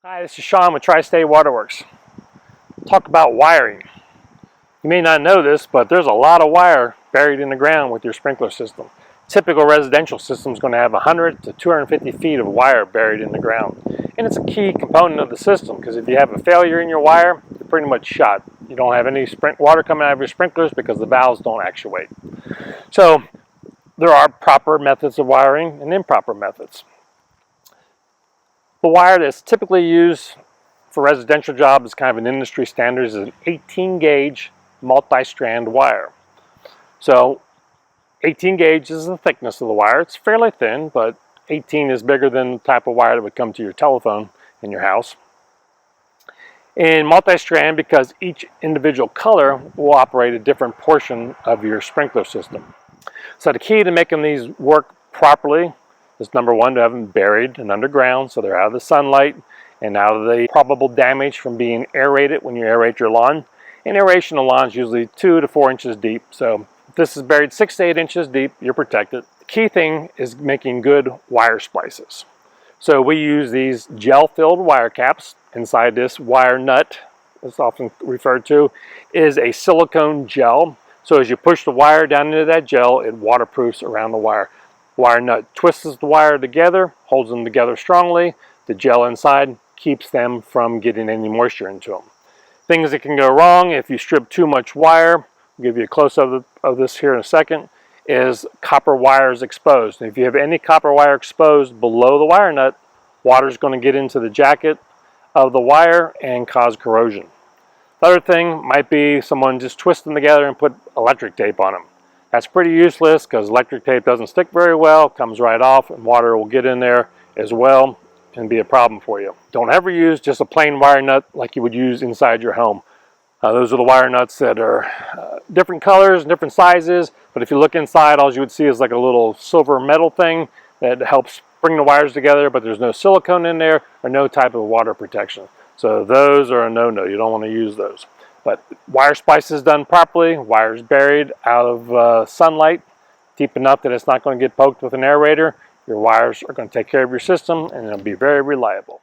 Hi, this is Sean with TriState Water Works. Talk about wiring. You may not know this, but there's a lot of wire buried in the ground with your sprinkler system. Typical residential system is going to have 100 to 250 feet of wire buried in the ground. And it's a key component of the system because if you have a failure in your wire, you're pretty much shot. You don't have any water coming out of your sprinklers because the valves don't actuate. So there are proper methods of wiring and improper methods. The wire that's typically used for residential jobs is kind of an industry standard is an 18 gauge multi-strand wire. So 18 gauge is the thickness of the wire. It's fairly thin, but 18 is bigger than the type of wire that would come to your telephone in your house. And multi-strand because each individual color will operate a different portion of your sprinkler system. So the key to making these work properly is number one, to have them buried and underground so they're out of the sunlight and out of the probable damage from being aerated when you aerate your lawn. And aeration of lawn is usually 2 to 4 inches deep. So if this is buried 6 to 8 inches deep, you're protected. The key thing is making good wire splices. So we use these gel-filled wire caps. Inside this wire nut, it's often referred to, is a silicone gel. So as you push the wire down into that gel, it waterproofs around the wire. Wire nut twists the wire together, holds them together strongly. The gel inside keeps them from getting any moisture into them. Things that can go wrong if you strip too much wire, I'll give you a close-up of this here in a second, is copper wires exposed. And if you have any copper wire exposed below the wire nut, water is going to get into the jacket of the wire and cause corrosion. The other thing might be someone just twist them together and put electric tape on them. That's pretty useless because electric tape doesn't stick very well, comes right off, and water will get in there as well and be a problem for you. Don't ever use just a plain wire nut like you would use inside your home. Those are the wire nuts that are different colors, different sizes, but if you look inside, all you would see is like a little silver metal thing that helps bring the wires together, but there's no silicone in there or no type of water protection. So those are a no-no. You don't want to use those. But wire splices done properly, wires buried out of sunlight, deep enough that it's not going to get poked with an aerator, your wires are going to take care of your system and it'll be very reliable.